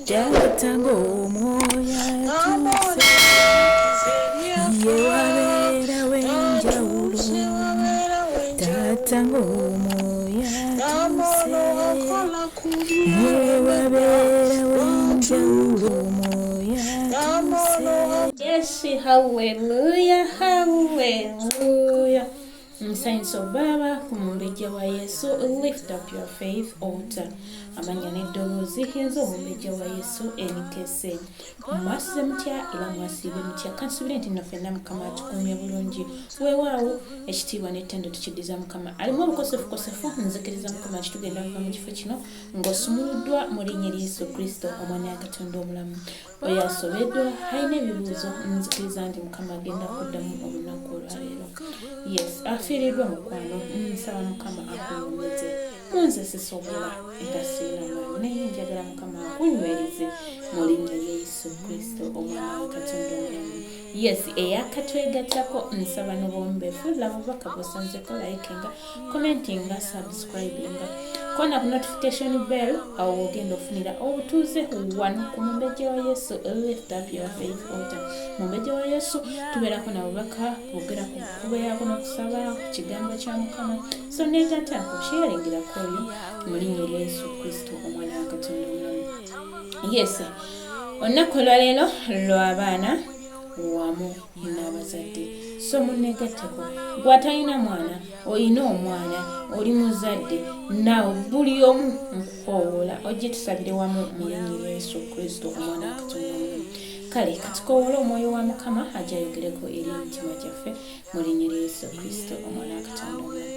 Jatango moya tuse Yewabera wenjawulo Tatango moya tuse Yewabera wenjawulo moya tuse. Yes, hallelujah, hallelujah. Saints of Baba, OMUMBEJJA wa YESU, lift up your faith altar. Amanya n'eddoboozi y'OMUMBEJJA wa YESU NKSM. Mwasize mutya era mwasibe mutya. Kansubire nti naffe na Mukama atukuumye bulungi. Weewaawo ekitiibwa n'ettendo tukiddiza Mukama. Alimu obukosefu nzikiriza Mukama kitugenda kuva mu kifo kino ng'osumuluddwa mu linnya lya Yesu Kristo omwana wa Katonda omulamu. Oyo asobeddwa alina ebibuuzo nzikiriza nti Mukama agenda kuddamu olunaku olwaleero. Yes, afiiriddwa mukwano nsaba Mukama akulumirize. Munze sisobola nga sirina maanyi naye njagala Mukama akunywereze mu linnya lya Yesu Kristo omwana wa Katonda omulamu. Yes, eyakatwegattako nsaba n'obwombeefu laba obubaka bw'osanzeko likinga, commentinga, subscribinga. Kona ku notification bell awo ogenda ofunira obutuuze wano ku OMUMBEJJA wa YESU, lift up your faith altar. OMUMBEJJA wa YESU tubeerako n'obubaka bwogera ku kubeerako n'okusaba ku kigambo kya Mukama. So neegatta okusharingirako oyo mu linnya lya Yesu Kristo omwana wa Katonda omulamu. Yes, olunaku olwaleero lw'abaana wamu n'abazadde. So muneegatteko gwatalina mwana olina omwana oli muzadde naawe buli omu nkukoowoola ojje tusabire wamu mu linnya lya Yesu Kristo omwana wa Katonda omulamu. Kale katukoowoola omwoyo wa Mukama ajja ayogereko eri emitima gyaffe mu linnya lya Yesu Kristo omwana wa Katonda omulamu.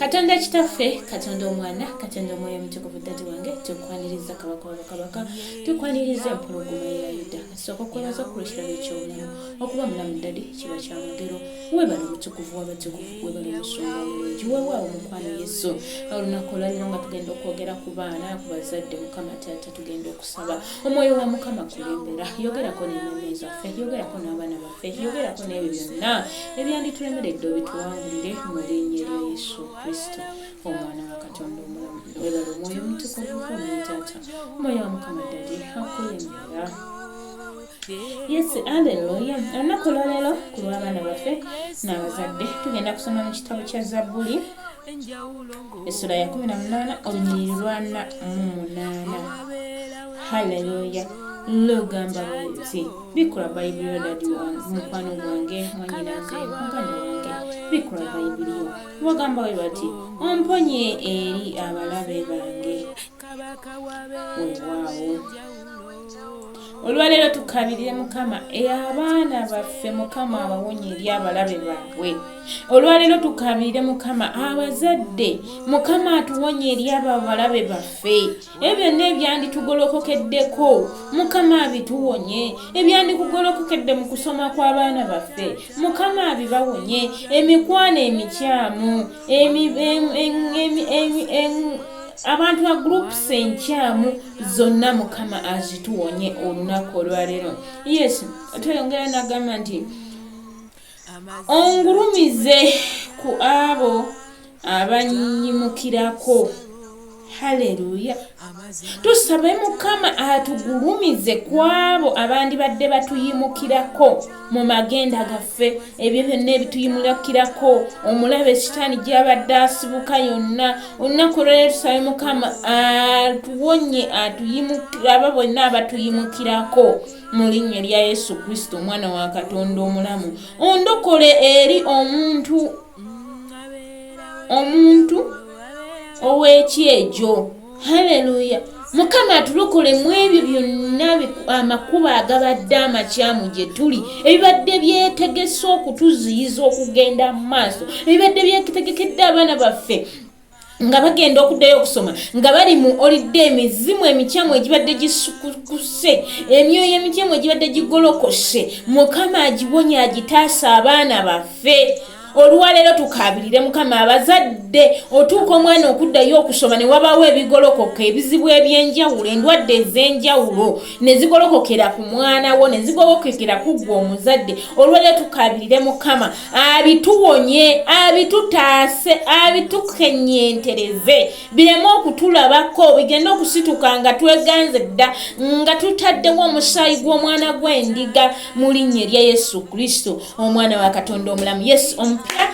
Katonda kitaffe, Katonda omwana, Katonda omwoyo omutukuvu ddadi wange, tukwaniriza kabaka wa bakabaka, tukwaniriza empologoma ya Yuda. Sooka okwebaza ku lw'ekirabo eky'obulamu okuba mulamu ddadi kiba kya mugero. Weebale omutukuvu w'abatukuvu, weebale omusumba omulungi, weewaawo mukwano Yesu. Olunaku olwaleero nga tugenda okwogera ku baana, ku bazadde Mukama Taata tugenda okusaba. Omwoyo wa Mukama kulembera, yogerako n'emmeeme zaffe, yogerako n'abaana baffe, yogerako n'ebyo byonna ebyanditulemeredde obituwangulire mu linnya lya Yesu Kristo omwana wa Katonda omulamu. Weebale omwoyo omutukuvu Taata, omwoyo wa Mukama ddadi akulembera. Yes, hallelujah. Olunaku olwaleero ku lw'abaana baffe n'abazadde tugenda kusoma mu kitabo kya Zabbuli Esala ya 18 olunyiriri lwa 48. Hallelujah. Luganda bw'eti bikula Bayibuli ddadi wange mukwano gwange mwanyinaze muganda wange bikula Bayibuli yo bagamba we bati omponye eri abalabe bange. Weewaawo olwaleero tukabirire Mukama abaana baffe Mukama abawonye eri abalabe baabwe. Olwaleero tukabirire Mukama abazadde Mukama atuwonye eri abalabe baffe. Ebyo n'ebyanditugolokokeddeko Mukama abituwonye, ebyandikugolokokedde mu kusoma kw'abaana baffe Mukama abibawonye, emikwano emikyamu abantu ba groups enkyamu zonna Mukama azituwonye olunaku olwaleero. Yes, tweyongera n'agamba nti ongulumize ku abo abanyimukirako. Haleluya. Tusabe Mukama atugulumize ku abo abandibadde batuyimukirako mu magenda gaffe, ebyo byonna ebituyimukirako omulabe sitaani gy'abadde asibuka yonna. Olunaku olwaleero tusabe Mukama atuwonye atuyimukira abo bonna abatuyimukirako mu linnya lya Yesu Kristo omwana wa Katonda omulamu. Ondokole eri omuntu ow'ekyejo. Haleluya. Mukama atulokole mu ebyo byonna amakubo agabadde amakyamu gye tuli, ebibadde byetegese okutuziyiza okugenda mu maaso, ebibadde byetegekedde abaana baffe nga bagenda okuddayo okusoma nga bali mu olidde, emizimu emikyamu egibadde gisukuse, emyoyo emikyamu egibadde gigolokose Mukama agiwonye agitaasa abaana baffe. olwaleero tukabirire mukama abazadde otuuka omwana okuddayo okusoma ne wabaawo ebigolokoka ebizibu ebyenjawulo endwadde ez'enjawulo ne zigolokokera ku mwana wo ne zigolokokera ku ggwe omuzadde olwaleero tukabirire mukama abituwonye abitutaase abitukenyentereze bireme okutulabako bigenda okusituka nga tweganze dda nga tutaddewo omusaayi gw'omwana gw'endiga mu linnya erya Yesu Kristo omwana wa Katonda omulamu Yesu ompya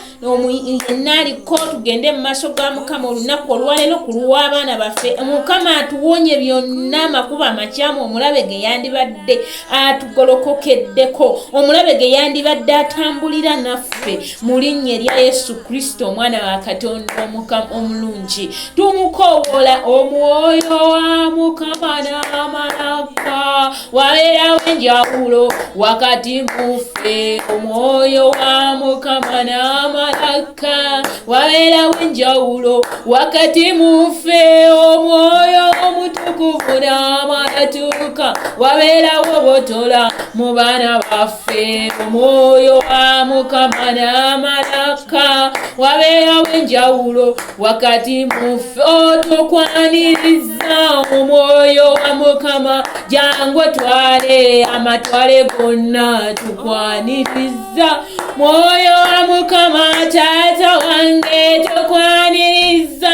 naaliko tugende mu maaso ga mukama olunaku olwaleero ku lw'abaana baffe mukama atuwonye byonna amakubo amakyamu omulabe ge yandibadde atugolokokeddeko omulabe ge yandibadde atambulira naffe mu linnya erya Yesu Kristo omwana wa Katonda omulungi tumukoowola omwoyo wa mukama n'amalaka wabeerawo enjawulo wakati muffe omwoyo wa mukama n'amalaka wabeerawo enjawulo wakati muffe omwoyo omutukuvu n'amalatuuka wabeerawo botola mu baana baffe omwoyo wa mukama n'amalaka wabeerawo enjawulo wakati muffe otokwaniriza omwoyo wa mukama jangu twale amatwale gonna tukwaniriza mwoyo wa mukama taata wange tokwaniriza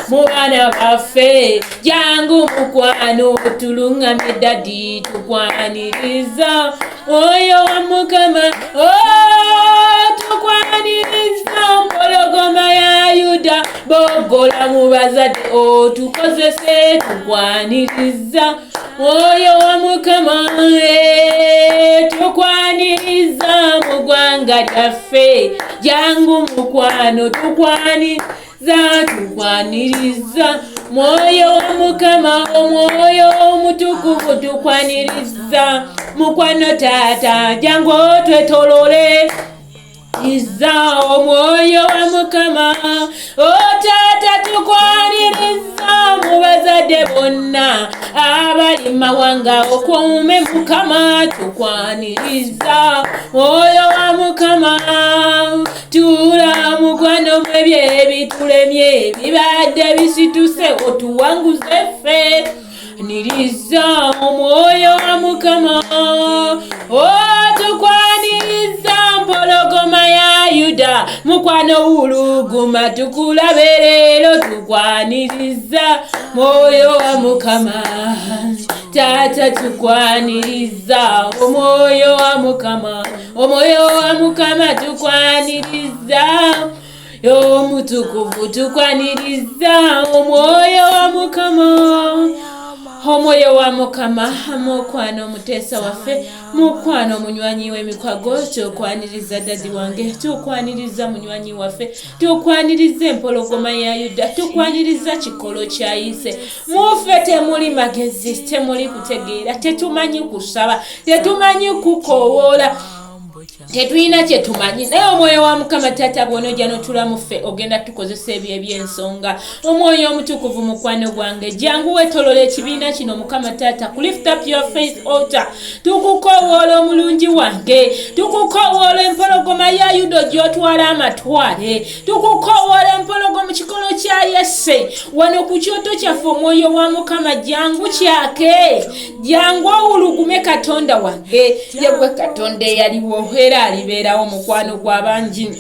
mu baana baffe jangu mukwano tulungamye dadi tukwaniriza mwoyo wa mukama tukwaniriza mpologoma ya Yuda bogola mu bazadde otukozese tukwaniriza mwoyo wa mukama tukwaniriza mu ggwanga lyaffe jangu mukwano tukwaniriza mwoyo wa mukama omwoyo omutukuvu tukwaniriza mukwano taata jangu twetolole iza omwoyo wa mukama taata tukwaniriza mu bazadde bonna abali mawanga okwome mukama tukwaniriza mwoyo wa mukama tula mukwano mwebye ebitulemye bibadde bisituse otuwanguze ffe niriza omwoyo wa mukama tukwaniriza mpologoma ya Yuda mukwano wuluguma tukulabe leero tukwaniriza mwoyo wa mukama taata tukwaniriza omwoyo wa mukama tukwaniriza omutukuvu tukwaniriza omwoyo wa mukama omwoyo wa mukama mukwano omuteesa waffe mukwano omunywanyi w'emikwago tukwaniriza dadi wange tukwaniriza munywanyi waffe tukwaniriza empologoma ya Yuda tukwaniriza kikolo kyayise muffe temuli magezi temuli kutegeera tetumanyi kusaba tetumanyi kukowoola tetulina kyetumanyi naye omwoyo wa mukama taata bw'onojja n'otula mu ffe ogenda tukozesa ebyo eby'ensonga omwoyo omutukuvu mukwano gwange jangu wetolola ekibiina kino mukama taata ku lift up your faith altar tukukowoola omulungi wange tukukowoola empologoma ya Yuda gy'otwala amatwale tukukowoola empologoma mu kikolo kya Yese wano ku kyoto kyaffe omwoyo wa mukama jangu kyake jangu owulugume Katonda wange yegwe Katonda eyaliwo era alibeerawo mukwano gw'abangi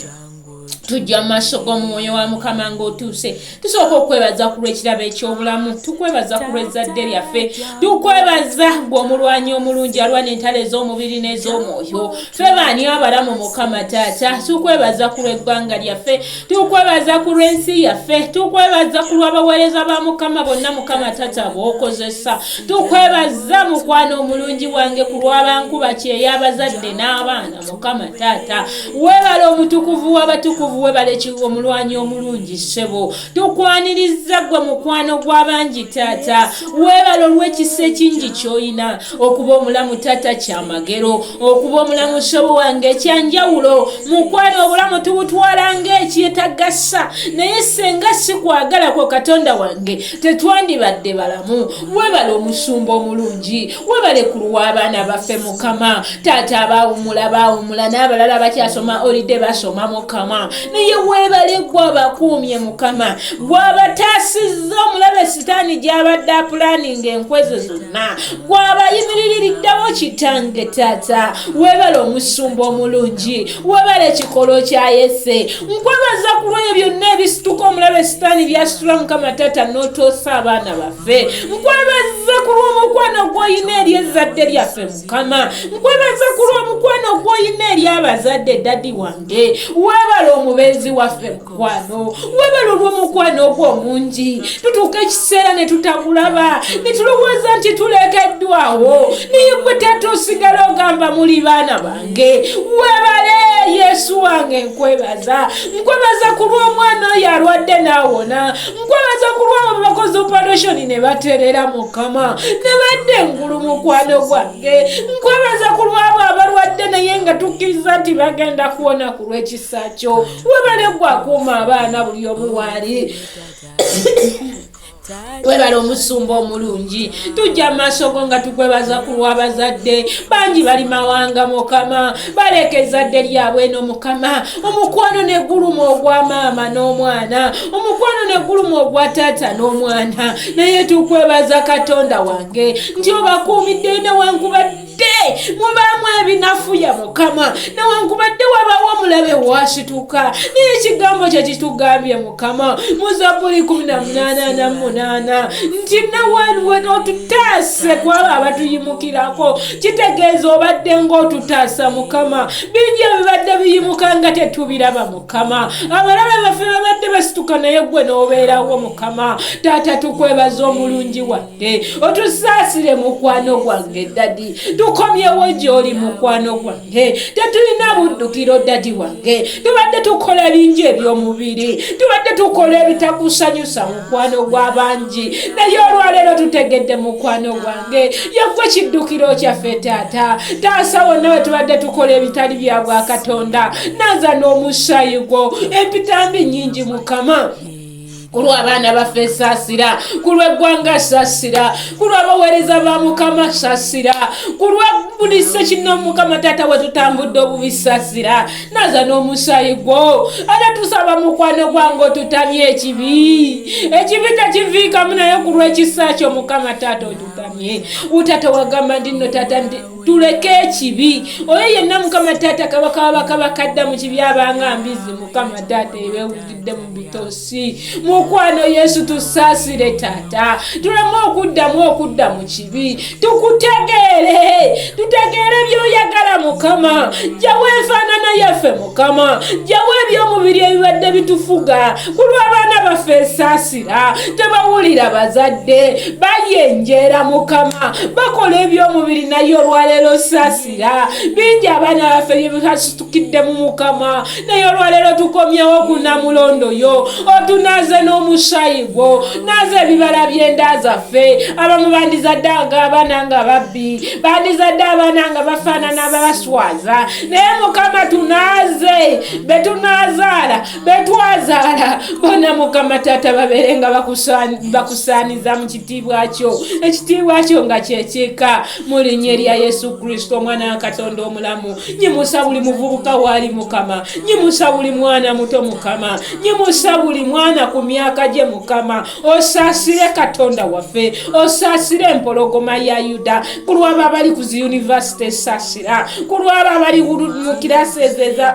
tujja maaso g'omwoyo wa mukama ng'otuuse tusooka okwebaza ku lw'ekirabo eky'obulamu tukwebaza ku lw'ezzadde lyaffe tukwebaza gw'omulwanyi omulungi alwana entalo ez'omubiri n'ez'omwoyo ffe baani abalamu mukama taata tukwebaza ku lw'eggwanga lyaffe tukwebaza ku lw'ensi yaffe tukwebaza ku lw'abaweereza ba mukama bonna mukama taata bw'okozesa tukwebaza mukwano omulungi wange ku lw'abankuba kyeya abazadde n'abaana mukama taata weebala omutukuvu w'abatukuvu yesu webale kiwo omulwanyi omulungi ssebo tukwaniriza gwe mukwano gw'abangi taata webale olw'ekisa ekingi ky'olina okuba omulamu taata kyamagero okuba omulamu ssebo wange ekyanjawulo mukwano obulamu tubutwala ng'ekyetagasa naye senga sikwagalako katonda wange tetwandibadde balamu webale omusumba omulungi webale ku lw'abaana baffe mukama taata baawumula n'abalala bakyasoma olidde basoma mukama naye webale gwabakuumye mukama gwabataasizza omulabe sitaani gy'abadde apulaninga enkwezo zonna gwabayimiririddewo kitange taata webale omusumba omulungi webale ekikolo kya yese nkwebaza ku lw'ebyo byonna ebisituka omulabe sitaani byasitula mukama taata n'otoosa abaana baffe nkwebaza ku lw'omukwano gw'olina eri ezzadde lyaffe mukama nkwebaza ku lw'omukwano gw'olina eri abazadde dadi wange webale omubeezi waffe mukwano webale olw'omukwano ogwo omungi tutuuka ekiseera ne tutabulaba ne tulowooza nti tulekeddwawo naye gwe taata osigala ogamba muli baana bange webale yesu wange nkwebaza ku lw'omwana oyo alwadde n'awona nkwebaza ku lw'abo bakoze operation ne baterera mukama ne badde engulu mukwano gwange nkwebaza ku lw'abo abalwadde naye nga tukkiriza nti bagenda kuwona ku lw'ekisa kyo webale gwakuuma abaana buli omu waali webale omusumba omulungi tujja maaso go nga tukwebaza ku lw'abazadde bangi bali mawanga mukama baleka ezzadde lyabwe eno mukama omukwano ne guluma ogwa maama n'omwana omukwano ne guluma ogwa taata n'omwana naye tukwebaza katonda wange nti obakuumidde newankubadde mubaamu ebinafuya mukama newankubadde wabaawo omulabe wasituka naye ekigambo kye kitugambye mukama mu Zabbuli 18:8 nti nawe otutaase kwabo abatuyimukirako kitegeeza obadde ng'otutaasa mukama bingi ebibadde biyimuka nga tetubiraba mukama abalabe baffe babadde basituka naye gwe n'obeerawo mukama taata tukwebaza omulungi wadde otusaasire mukwano gwange dadi tukomyewo gy'oli mukwano gwange tetulina buddukiro dadi wange tubadde tukola bingi eby'omubiri tubadde tukola ebitakusanyusa mukwano gw'abangi naye olwaleero tutegedde mukwano gwange yagwe kiddukiro kyaffe taata taasa wonna we tubadde tukola ebitali bya bwa katonda naza n'omusaayi gwo empitambi nnyingi mukama ku lw'abaana baffe saasira ku lw'eggwanga saasira ku lw'abaweereza ba mukama saasira ku lw'ebuli ssekino mukama taata we tutambudde obubi saasira naza n'omusaayi gwo ate tusaba mukwano gwange otutamye ekibi tekiviikamu naye ku lw'ekisa kyo mukama taata otutamye utaata wagamba ndi nno taata tuleke ekibi oyo yenna mukama taata kabaka bakadda mu kibi abanga mbizi mukama taata ebewugidde mu bitoosi mukwano yesu tusaasire taata tuleme okudda mu kibi tutegeere by'oyagala mukama jjawo enfaanana yaffe mukama jjawo eby'omubiri ebibadde bitufuga ku lw'abaana baffe saasira tebawulira bazadde bayenjeera mukama bakola eby'omubiri naye olwaleero saasira bingi abaana baffe byebasitukidde mu mukama naye olwaleero tukomyewo ku namulondo yo otunaaze n'omusaayi gwo naaze ebibala by'enda zaffe abamu bandizadde abaana nga babbi bandizadde abaana nga bafaanana babaswaza naye mukama tunaaze betwazaala bona mukama taata babeere nga bakusaaniza mu kitiibwa kyo ekitiibwa kyo nga kyekika mu linnya erya yesu kristo omwana wa katonda omulamu nyimusa buli muvubuka waali mukama nyimusa buli mwana muto mukama nyimusa buli mwana ku myaka gye mukama osaasire katonda waffe osaasire empologoma ya yuda ku lw'abo abali ku ziyunivasite saasira ku lw'abo abali mu kirasi ezeza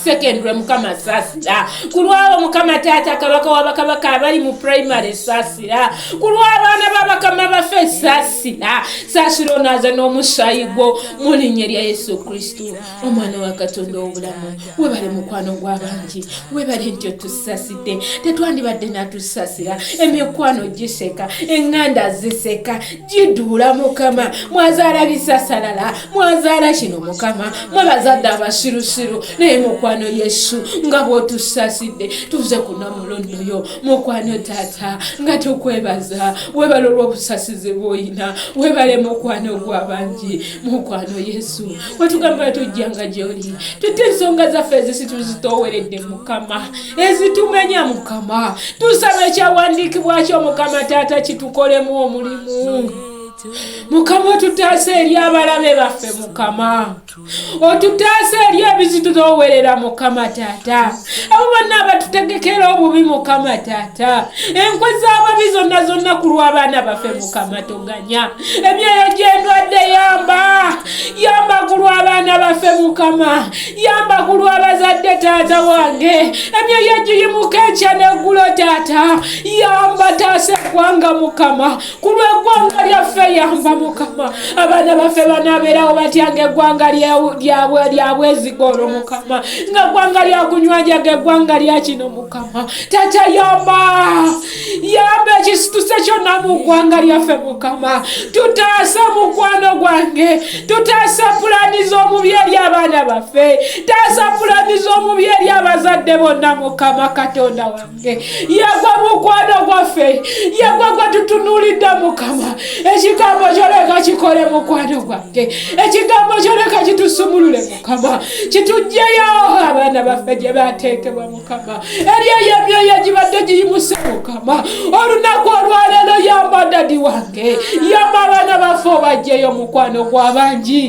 secondary mukama saasira ku lw'abo mukama taata kabaka w'abakabaka abali mu primary saasira ku lw'abaana b'abakama baffe saasira onaaza n'omusaayi gwo mu linnya erya yesu kristo omwana wa katonda w'obulamu webale mukwano gw'abangi webale nti tusaside tetwandibadde natusasira emikwano giseka enganda ziseka giduula Mukama mwazaala bisasalala mwazaala kino Mukama mwabazadde abasirusiru naye mukwano Yesu nga bw'otusaside tuze kunamulonoyo mukwano Taata nga tukwebaza webale olw'obusasizi bw'oyina webale mukwano gw'abangi mukwano Yesu wetugamba tujjanga gy'oli tutte ensonga zaffe ezisituzitooweredde Mukama ezitumenya Mukama tusaba ekyawandiikibwa kyo Mukama Taata kitukolemu omulimu Mukama otutaase eri abalabe baffe Mukama otutaase eri ebizituzoowerera Mukama Taata abo bonna abatutegekera obubi Mukama Taata enkwe z'ababi zonna ku lw'abaana baffe Mukama toganya emyoyo gy'endwadde yamba ku lw'abaana baffe Mukama yamba ku lw'abazadde Taata wange emyoyo giyimuka enkya n'eggulo Taata yamba taase eggwanga Mukama ku lw'eggwanga lyaffe yamba Mukama abaana baffe banaabeerawo batyanga eggwanga lyabwe ezigolo Mukama nga ggwanga lyakunywanjaga eggwanga lya kino Mukama Taata yamba ekisituse kyonna mu ggwanga lyaffe Mukama tutaase mukwano gwange tutaase pulaani z'omubi eri abaana baffe taasa pulaani z'omubi eri abazadde bonna Mukama Katonda wange yagwa mukwano gwaffe yagwa gwe tutunuulidde Mukama ekigambo kyoleka kikole mukwano gwange ekigambo kyoleka kitusumulule Mukama kitugjeyo abaana baffe gye bateekebwa Mukama eriyo emyoyo egibadde giyimuse Mukama olunaku olwaleero yamba dadi wange yamba abaana baffe obajjeyo mukwano gw'abangi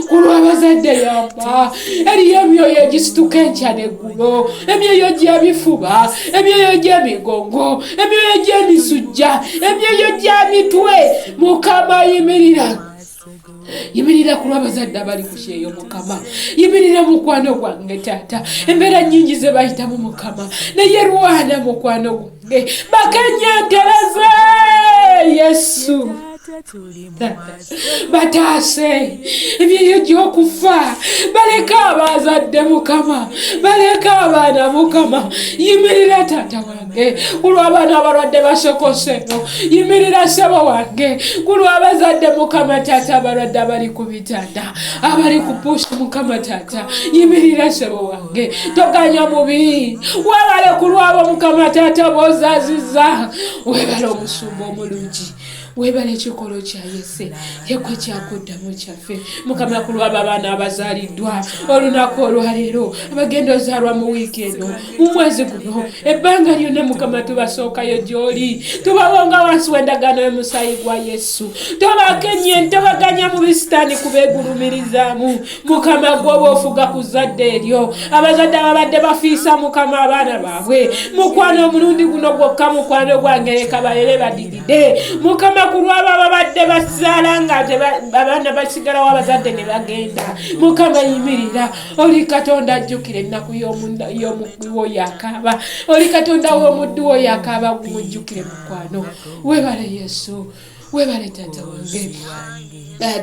ku lw'abazadde yamba eriyo emyoyo egisituka enkya n'eggulo emyoyo gy'ebifuba emyoyo gy'emigongo emyoyo gy'emisujja emyoyo gy'emitwe Mukama yimirira ku lw'abazadde abali ku kyeyo Mukama yimirira mukwano gwange Taata embeera nnyingi ze bayitamu Mukama naye lwana mukwano gwange bakenyentereze Yesu bataase emyoyo gy'okufa baleka abazadde Mukama baleka abaana Mukama yimirira Taata wange ku lw'abaana abalwadde basokoseno yimirira ssebo wange ku lw'abazadde Mukama Taata abalwadde abali ku bitanda abali ku puusi Mukama Taata yimirira ssebo wange toganya mubi webale ku lw'abo Mukama Taata b'ozaazizza webale omusumba omulungi webale ekikolo kya Yese yekwe kyakuddamu kyaffe Mukama ku lw'abo abaana abazaaliddwa olunaku olwaleero abagenda ozaalwa mu wiiki eno mu mwezi guno ebbanga lyonna Mukama tubasookayo gy'oli tubawonga wansi w'endagaano y'omusaayi gwa Yesu tobaganya mu bisitaani kubeegulumirizaamu Mukama gw'oba ofuga ku zadde eryo abazadde ababadde bafiisa Mukama abaana baabwe mukwano omulundi guno gwokka mukwano gwange leka balere badigide Mukama ku lw'abo ababadde bazaala nga abaana basigalawo abazadde ne bagenda Mukama yimirira oli Katonda ajjukira ennaku y'omuddu wo yakaaba oli Katonda w'omuddu wo yakaaba gumujjukire mukwano webale Yesu webale Taata wange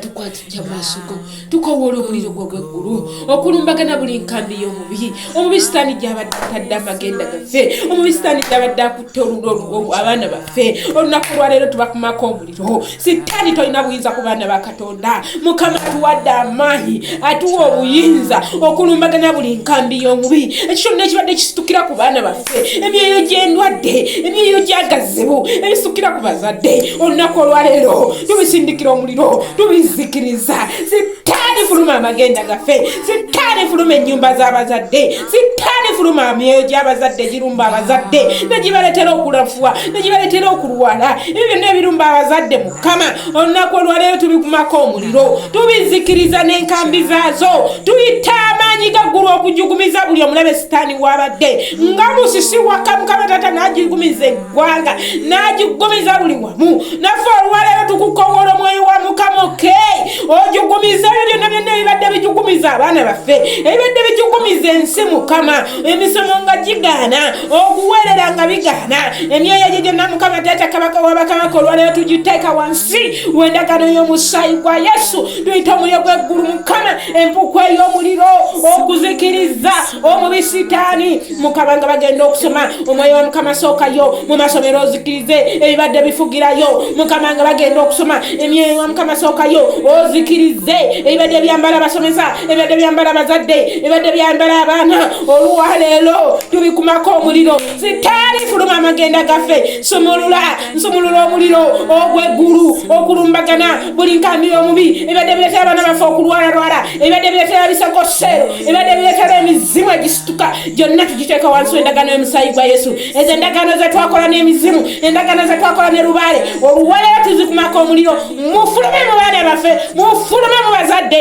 tukwatijja maaso go tukowola omuliro gwo gw'eggulu okulumbagana buli nkambi y'omubi omubi sitaani gy'abadde atadde amagenda gaffe omubi sitaani gy'abadde akutte olulwo abaana baffe olunaku lwaleero tubakumako omuliro sitaani tolina buyinza ku baana ba Katonda Mukama atuwadde amaanyi atuwa obuyinza okulumbagana buli nkambi y'omubi ekyo kyonna ekibadde kisitukira ku baana baffe emyoyo gy'endwadde emyoyo gy'agazibu ebisitukira ku bazadde olunaku olwaleero tubisindikira omuliro tubizikiriza sitaani fuluma amagenda gaffe sitaani fuluma ennyumba z'abazadde sitaani fuluma emyoyo gy'abazadde girumba abazadde negibaletera okulafuwa negibaletera okulwala ebyo byonna ebirumba abazadde Mukama olunaku olwaleero tubikumako omuliro tubizikiriza n'enkambi zaazo tuyita amaanyi gaggulu okujugumiza buli omulabe sitaani w'abadde nga musisi waka Mukama Taata n'agigumiza eggwanga n'agigumiza buli wamu naffe olwaleero tukukowola omwoyo wa Mukama ojugumiza ebyo byonna byonna ebibadde bijugumiza bijugumiza abaana baffe ebibadde bijugumiza ensi Mukama emisomo nga gigaana okuweerera nga bigaana emyoyo gye gyonna Mukama Taata Kabaka w'abakabaka olwaleero tugiteeka wansi w'endagaano y'omusaayi gwa Yesu tuyita omuliro gw'eggulu Mukama empuku ey'omuliro okuzikiriza omubi Sitaani Mukama nga bagenda okusoma omwoyo wa Mukama sookayo mu masomero ozikirize ebibadde bifugirayo Mukama nga bagenda okusoma emyoyo wa Mukama sookayo ozikirize ebibadde byambala abasomesa ebibadde byambala abazadde ebibadde byambala abaana olwaleero tubikumako omuliro Sitaani fuluma amagenda gaffe nsumulula omuliro ogw'eggulu okulumbagana buli nkambiro omubi ebibadde bireetera abaana baffe okulwalalwala ebibadde bireetera bisakosero ebibadde bireetera emizimu egisituka gyonna tugiteeka wansi w'endagaano y'omusaayi gwa Yesu ezo endagaano ze twakola n'emizimu endagaano ze twakola ne lubaale olwaleero tuzikumako omuliro mufulume mu baana baffe mufulume mu bazadde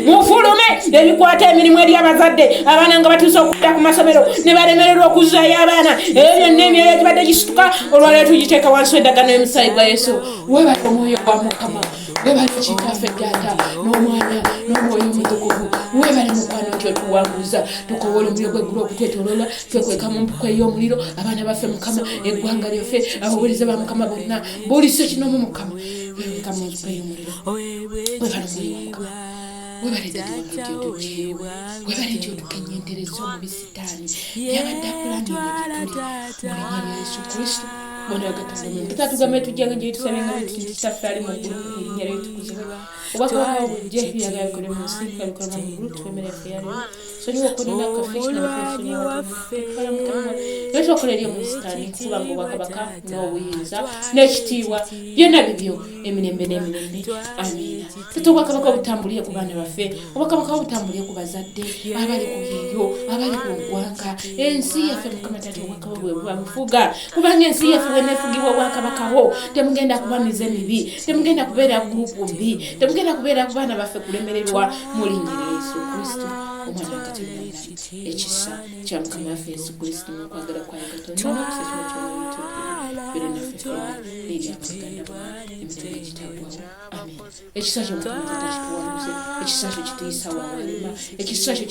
mufulume ebikwata emirimu eri abazadde abaana nga batuuse okudda ku masomero ne balemererwa okuzaayo abaana ebyo n'emyoyo gibadde gisituka olwaleero tugiteeka wansi w'endagaano y'omusaayi gwa Yesu webale omwoyo gwa Mukama webale kitaffe Taata n'Omwana n'Omwoyo Omutukuvu webale mukwano nti otuwanguza tukowola omuliro gw'eggulu okutwetooloola twekweka mu mpuku ey'omuliro abaana baffe Mukama eggwanga lyaffe abaweereza ba Mukama bonna buli sekinomu Mukama webale mu mpuku ey'omuliro webale omwoyo wa Mukama webale nti otukenyentereza omubi Sitaani yabadde akulambye mulinnya Yesu Kristo mwana wa Katonda tutatugambe tujjanga gye tusabenga bitaffe ali mu ggulu erinnya lye litukuzibwe obubaka bwawe bujje byagala bikole mu nsi kabikola mu ggulu twemere ffe yaliwo sonyiwa okulina kafeeki naye twakola eri omu Sitaani kuba nga obwakabaka n'obuyinza n'ekitiibwa byonna bibyo emirembe n'emirembe amiina tata obwakabaka obutambulire ku baana baffe obwakabaka obutambulire ku bazadde abali ku byeyo abali ku ggwanga ensi yaffe Mukama Taata obwakabaka bwe bwabufuga kubanga ensi yaffe bwenefugibwa obwakabakawo temugenda kuba mize mibi temugenda kubeera gurupu mbi temugenda kubeera ku baana baffe kulemererwa mu linnya lya Yesu Kristo omwana wa Katonda ekisa kya Mukama waffe Yesu Kristo n'okwagala kwa Katonda n'okusasula ky'omubiri bere naffe ffenna n'eri abaganda emitume egitagwawo amen ekisa kyo Mukama Taata kituwanuze ekisa kyo kituyisa wawalima ekisa kyo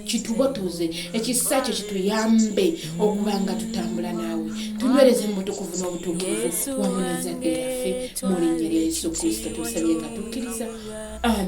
kitubotoze ekisa kyo kituyambe okuba nga tutambula naawe tunywereze mu butukuvu n'obutuukirivu wamu n'ezzadde lyaffe mu linnya lya Yesu Kristo tusabye nga tukkiriza amen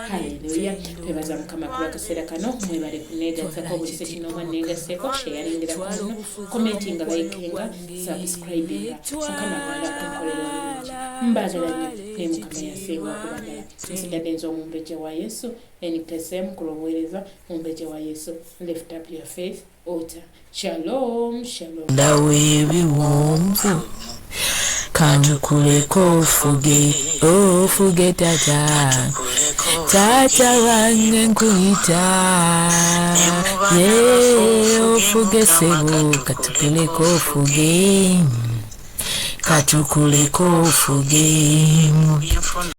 haleluya twebaza Mukama kulwa kaseera kano mwebale kuneegazzako buli sekinooma neegasseeko sheyalingira kuno commentinga likinga subscribinga Mukama mwala kunkolera obulungi mbaagala nnyo ne Mukama yasinga okubagala nsigadde nze omumbejja wa Yesu NKSM kuloweereza omumbejja wa Yesu lift up your faith altar. Shalom, shalom. Ndawe biwomvu kanjukuleko ofuge tata wange nkuyita ofuge sebo katukuleko ofuge